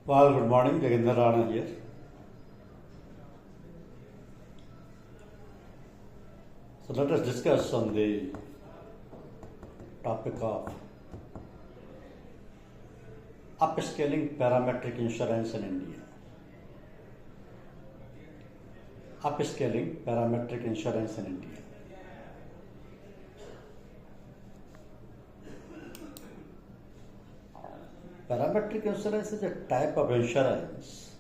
Well, good morning, Jagender Rana here. So let us discuss on the topic of upscaling parametric insurance in India. Upscaling parametric insurance in India. Parametric insurance is a type of insurance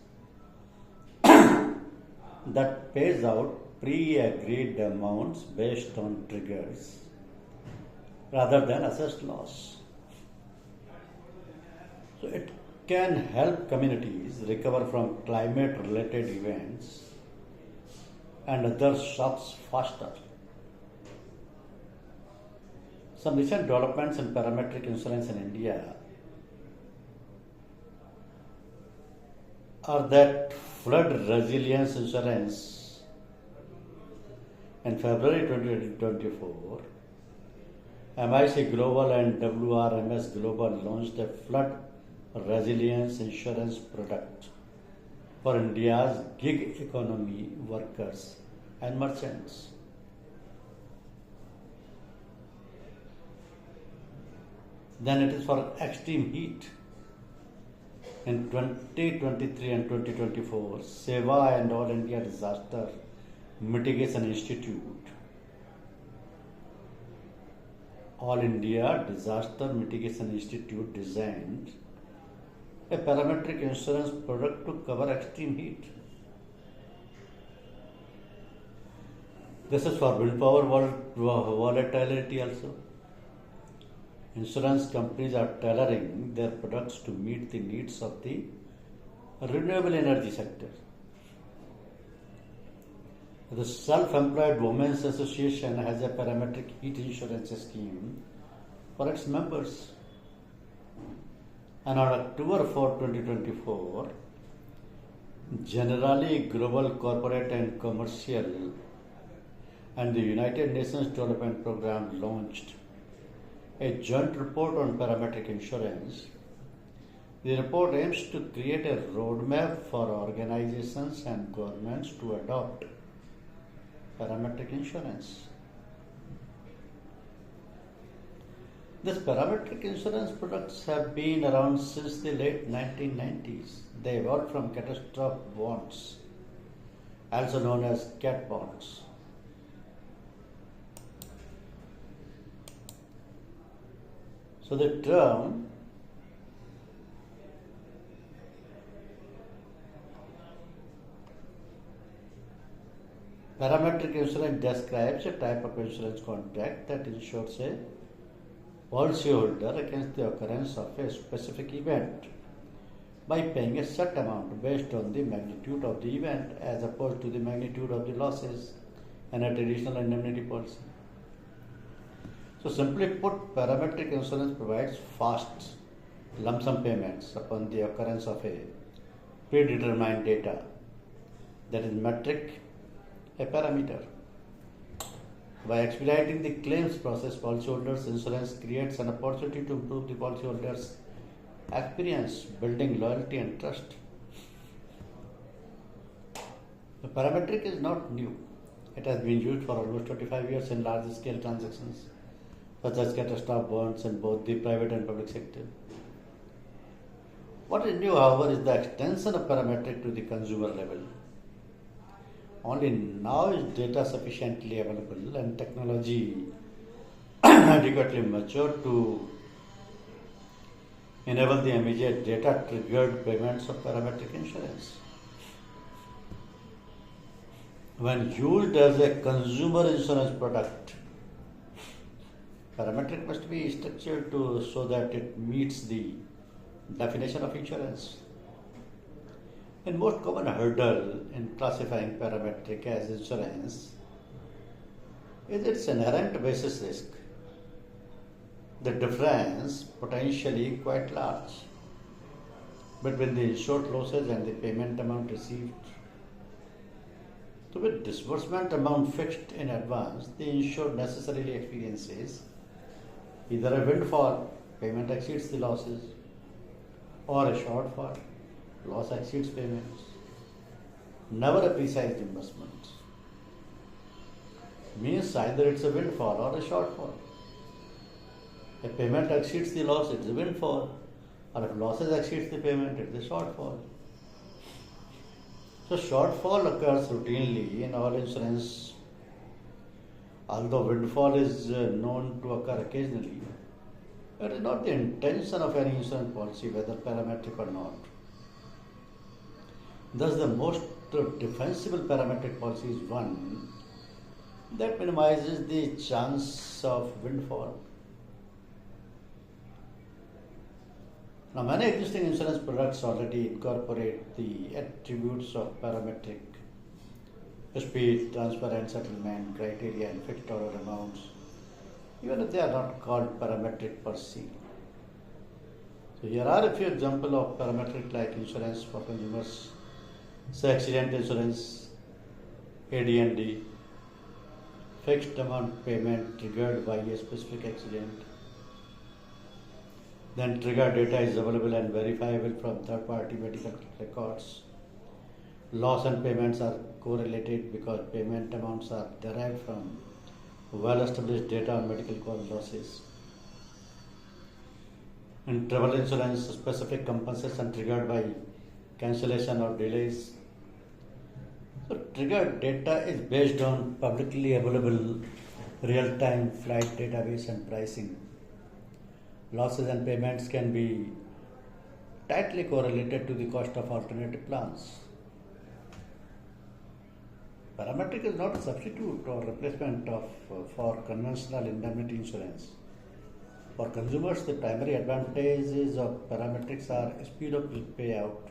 that pays out pre-agreed amounts based on triggers rather than assessed loss. So it can help communities recover from climate-related events and other shocks faster. Some recent developments in parametric insurance in India are that flood resilience insurance in February 2024, MIC Global and WRMS Global launched a flood resilience insurance product for India's gig economy workers and merchants. Then it is for extreme heat. In 2023 and 2024, SEWA and All India Disaster Mitigation Institute, All India Disaster Mitigation Institute designed a parametric insurance product to cover extreme heat. This is for wind power volatility also. Insurance companies are tailoring their products to meet the needs of the renewable energy sector. The Self-Employed Women's Association has a parametric heat insurance scheme for its members. And on October 4, 2024, generally Global Corporate and Commercial and the United Nations Development Programme launched a joint report on parametric insurance. The report aims to create a roadmap for organizations and governments to adopt parametric insurance. These parametric insurance products have been around since the late 1990s. They evolved from catastrophe bonds, also known as CAT bonds. So the term parametric insurance describes a type of insurance contract that insures a policyholder against the occurrence of a specific event by paying a set amount based on the magnitude of the event as opposed to the magnitude of the losses in a traditional indemnity policy. So simply put, parametric insurance provides fast lump sum payments upon the occurrence of a predetermined data, that is metric, a parameter. By expediting the claims process, policyholders' insurance creates an opportunity to improve the policyholders' experience, building loyalty and trust. The parametric is not new. It has been used for almost 25 years in large-scale transactions, such as catastrophe bonds in both the private and public sector. What is new, however, is the extension of parametric to the consumer level. Only now is data sufficiently available and technology adequately mature to enable the immediate data-triggered payments of parametric insurance. When used as a consumer insurance product, parametric must be structured so that it meets the definition of insurance. The most common hurdle in classifying parametric as insurance is its inherent basis risk. The difference, potentially quite large, between the insured losses and the payment amount received. So with disbursement amount fixed in advance, the insured necessarily experiences either a windfall, payment exceeds the losses, or a shortfall, Loss exceeds payments. Never a precise reimbursement. Means either it's a windfall or a shortfall. If payment exceeds the loss, it's a windfall. Or if losses exceeds the payment, it's a shortfall. So shortfall occurs routinely in all insurance. Although windfall is known to occur occasionally, it is not the intention of any insurance policy, whether parametric or not. Thus, the most defensible parametric policy is one that minimizes the chance of windfall. Now, many existing insurance products already incorporate the attributes of parametric: speed, transparent settlement, criteria, and fixed order amounts, even if they are not called parametric per se. So here are a few examples of parametric like insurance for consumers, say accident insurance, AD&D, fixed amount payment triggered by a specific accident. Then trigger data is available and verifiable from third-party medical records. Loss and payments are correlated because payment amounts are derived from well-established data on medical cause losses. In travel insurance, specific compensation triggered by cancellation or delays. So triggered data is based on publicly available real-time flight database and pricing. Losses and payments can be tightly correlated to the cost of alternative plans. Parametric is not a substitute or replacement for conventional indemnity insurance. For consumers, the primary advantages of parametrics are speed of payout.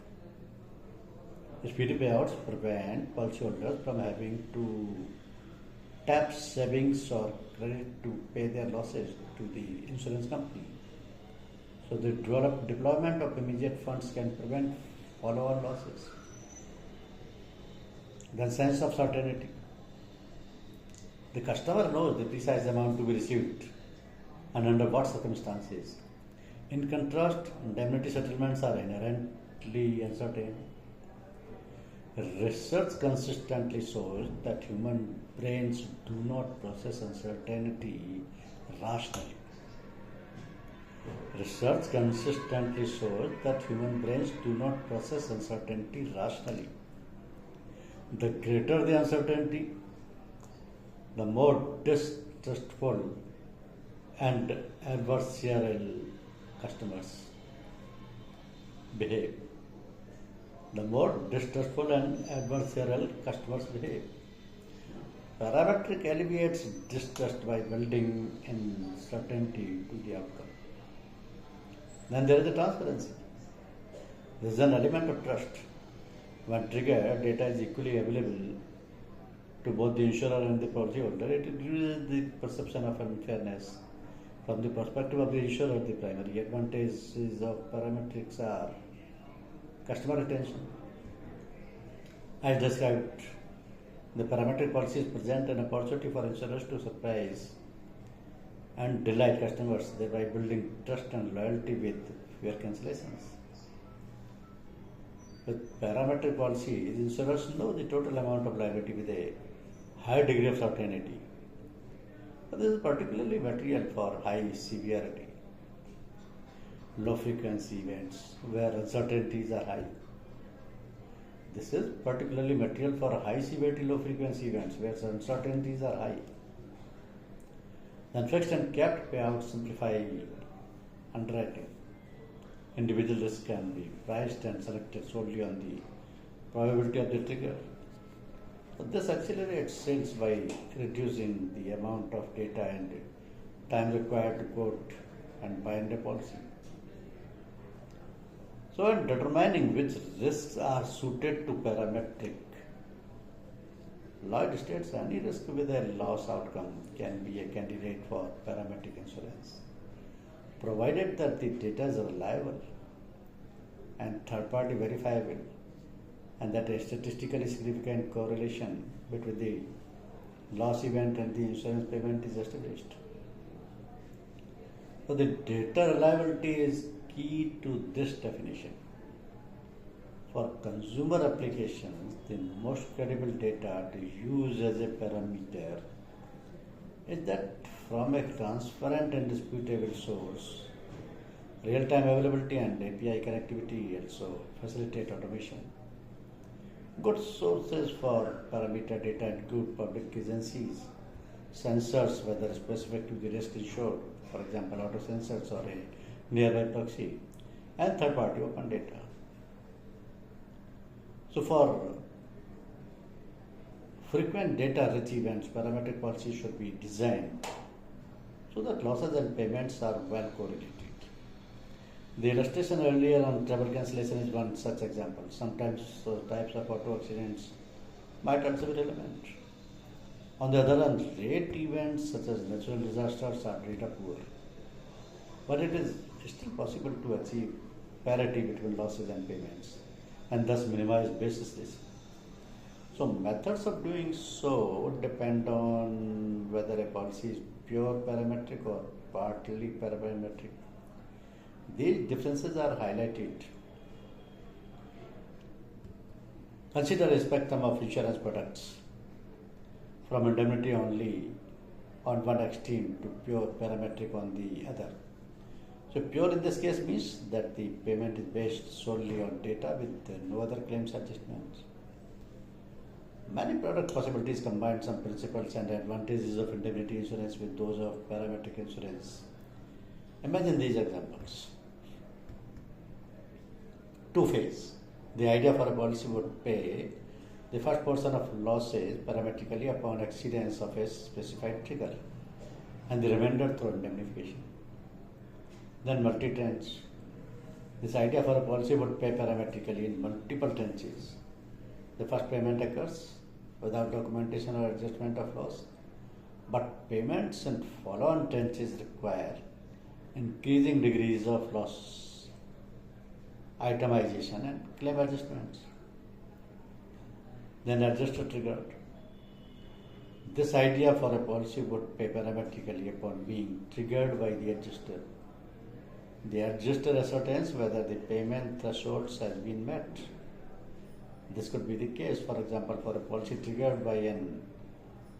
Speedy payouts prevent policyholders from having to tap savings or credit to pay their losses to the insurance company. So the deployment of immediate funds can prevent follow-on losses. Then sense of certainty. The customer knows the precise amount to be received and under what circumstances. In contrast, indemnity settlements are inherently uncertain. Research consistently shows that human brains do not process uncertainty rationally. Research consistently shows that human brains do not process uncertainty rationally. The greater the uncertainty, the more distrustful and adversarial customers behave. The more distrustful and adversarial customers behave. Parametric alleviates distrust by building in certainty to the outcome. Then there is the transparency. There is an element of trust. When triggered data is equally available to both the insurer and the policyholder, it reduces the perception of unfairness. From the perspective of the insurer, the primary advantages of parametrics are customer retention. As described, the parametric policies present an opportunity for insurers to surprise and delight customers, thereby building trust and loyalty with fewer cancellations. With parametric policies, insurers know the total amount of liability with a high degree of certainty. But this is particularly material for high severity, low frequency events where uncertainties are high. This is particularly material for high severity, low frequency events where uncertainties are high. Then fixed and capped payouts simplify underwriting. Individual risk can be priced and selected solely on the probability of the trigger. So this accelerates sales by reducing the amount of data and time required to quote and bind a policy. So in determining which risks are suited to parametric, Lloyd states any risk with a loss outcome can be a candidate for parametric insurance, provided that the data is reliable and third-party verifiable, and that a statistically significant correlation between the loss event and the insurance payment is established. So the data reliability is key to this definition. For consumer applications, the most credible data to use as a parameter is that from a transparent and disputable source, real-time availability and API connectivity also facilitate automation. Good sources for parameter data include public agencies, sensors whether specific to the risk insured, for example auto sensors or a nearby proxy, and third-party open data. So for frequent data-rich events, parametric policies should be designed so that losses and payments are well correlated. The illustration earlier on travel cancellation is one such example. Sometimes types of auto accidents might also be relevant. On the other hand, rate events such as natural disasters are data poor. But it is still possible to achieve parity between losses and payments and thus minimize basis risk. So methods of doing so would depend on whether a policy is pure parametric or partly parametric. These differences are highlighted. Consider a spectrum of insurance products from indemnity only on one extreme to pure parametric on the other. So pure in this case means that the payment is based solely on data with no other claims adjustments. Many product possibilities combine some principles and advantages of indemnity insurance with those of parametric insurance. Imagine these examples. Two-phase. The idea for a policy would pay the first portion of losses parametrically upon exceedance of a specified trigger and the remainder through indemnification. Then multi-tranche. This idea for a policy would pay parametrically in multiple tranches. The first payment occurs without documentation or adjustment of loss, but payments in follow-on tranches require increasing degrees of loss itemization and claim adjustments. Then adjuster triggered. This idea for a policy would pay parametrically upon being triggered by the adjuster. The adjuster ascertains whether the payment thresholds has been met. This could be the case, for example, for a policy triggered by an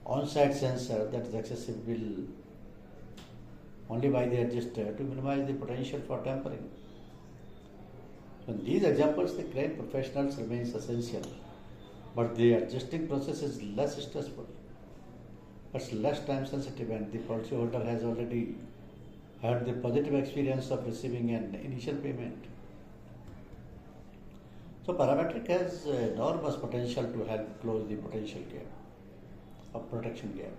on-site sensor that is accessible only by the adjuster to minimize the potential for tampering. So in these examples, the claim professionals remains essential, but the adjusting process is less stressful. It's less time sensitive and the policyholder has already had the positive experience of receiving an initial payment. So parametric has enormous potential to help close the potential gap of protection gap.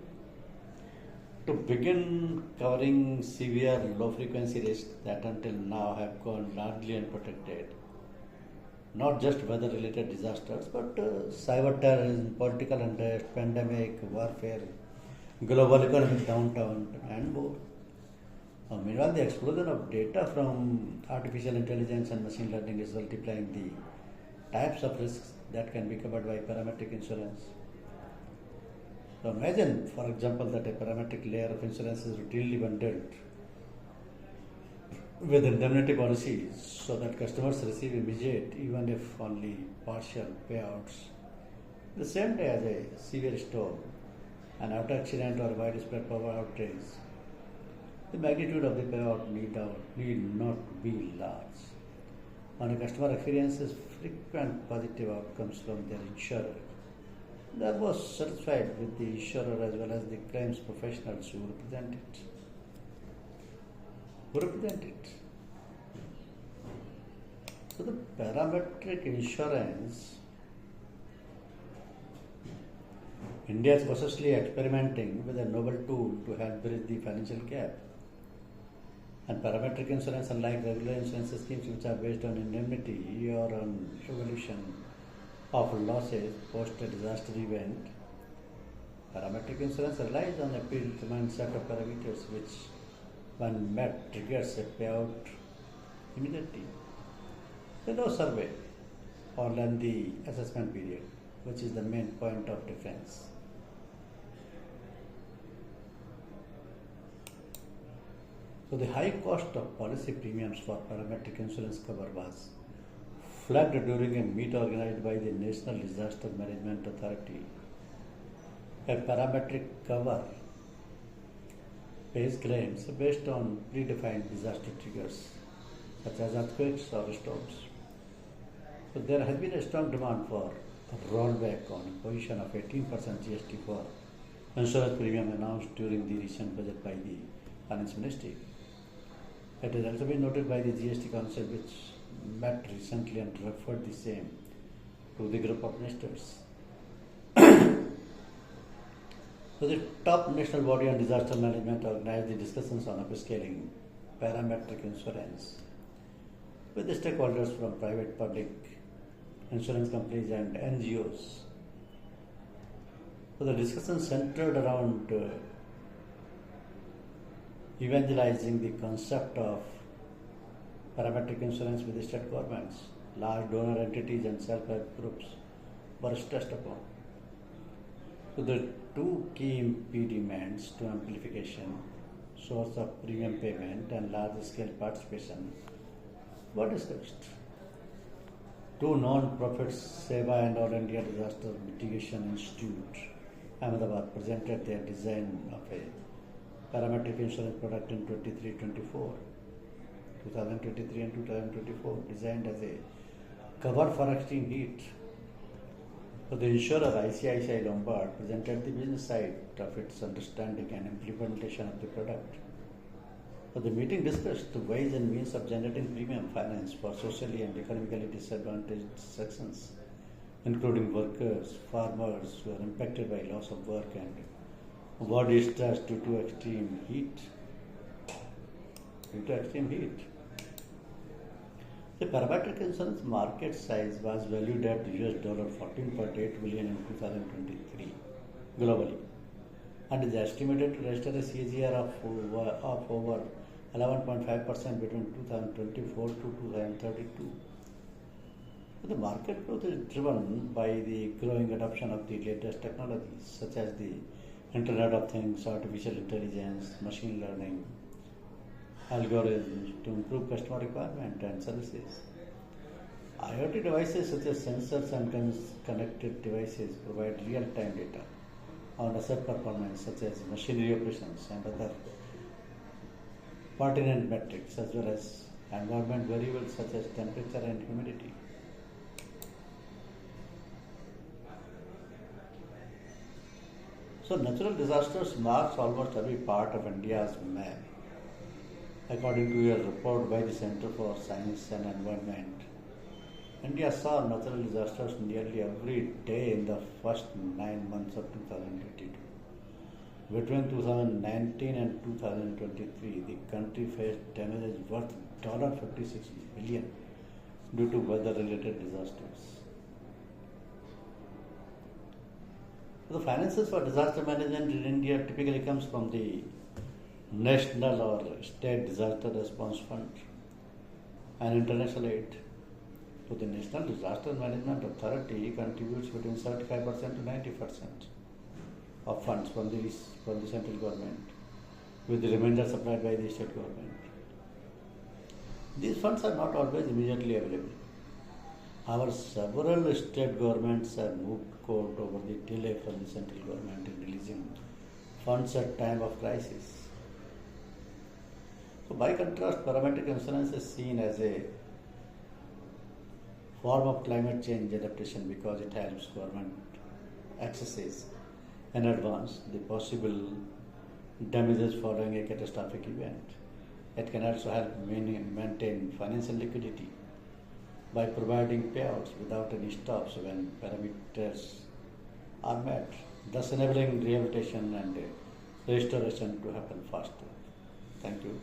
To begin covering severe low frequency risks that until now have gone largely unprotected, not just weather related disasters, but cyber terrorism, political unrest, pandemic, warfare, global economic downturn, and more. Meanwhile, the explosion of data from artificial intelligence and machine learning is multiplying the types of risks that can be covered by parametric insurance. So imagine, for example, that a parametric layer of insurance is routinely bundled with indemnity policies so that customers receive immediate, even if only partial, payouts the same day as a severe storm, an auto accident or widespread power outage. The magnitude of the payout need not be large. When a customer experiences frequent positive outcomes from their insurer, they are most satisfied with the insurer as well as the claims professionals who represent it. So the parametric insurance, India is cautiously experimenting with a novel tool to help bridge the financial gap. And parametric insurance, unlike regular insurance schemes which are based on indemnity or on evolution of losses post a disaster event, parametric insurance relies on a predetermined set of parameters which, when met, triggers a payout immediately. There is no survey or lengthy assessment period, which is the main point of difference. So the high cost of policy premiums for parametric insurance cover was flagged during a meet organized by the National Disaster Management Authority. A parametric cover pays claims based on predefined disaster triggers such as earthquakes or storms. So there has been a strong demand for a rollback on imposition of 18% GST for insurance premium announced during the recent budget by the Finance Ministry. It has also been noted by the GST Council, which met recently and referred the same to the group of ministers. So the top national body on disaster management organized the discussions on upscaling parametric insurance with the stakeholders from private, public insurance companies and NGOs. So the discussion centered around evangelizing the concept of parametric insurance with the state governments. Large donor entities and self-help groups were stressed upon. So the two key impediments to amplification, source of premium payment and large-scale participation, were discussed. Two non-profits, Seva and All India Disaster Mitigation Institute, Ahmedabad, presented their design of a parametric insurance product in 2023 and 2024, designed as a cover for extreme heat. So the insurer ICICI Lombard presented the business side of its understanding and implementation of the product. So the meeting discussed the ways and means of generating premium finance for socially and economically disadvantaged sections, including workers, farmers who are impacted by loss of work and body stress due to extreme heat. The parametric insurance market size was valued at $14.8 billion in 2023 globally, and is estimated to register a CAGR of over 11.5% between 2024 to 2032. The market growth is driven by the growing adoption of the latest technologies such as the Internet of Things, artificial intelligence, machine learning, algorithms to improve customer requirement and services. IoT devices such as sensors and connected devices provide real-time data on asset performance such as machinery operations and other pertinent metrics, as well as environment variables such as temperature and humidity. So natural disasters marks almost every part of India's map. According to a report by the Center for Science and Environment, India saw natural disasters nearly every day in the first 9 months of 2022. Between 2019 and 2023, the country faced damages worth $56 billion due to weather-related disasters. The finances for disaster management in India typically comes from the National or State Disaster Response Fund and international aid. So the National Disaster Management Authority contributes between 75% to 90% of funds from the central government, with the remainder supplied by the state government. These funds are not always immediately available. However, several state governments have moved court over the delay from the central government in releasing funds at time of crisis. So by contrast, parametric insurance is seen as a form of climate change adaptation because it helps government accesses in advance the possible damages following a catastrophic event. It can also help maintain financial liquidity by providing payouts without any stops when parameters are met, thus enabling rehabilitation and restoration to happen faster. Thank you.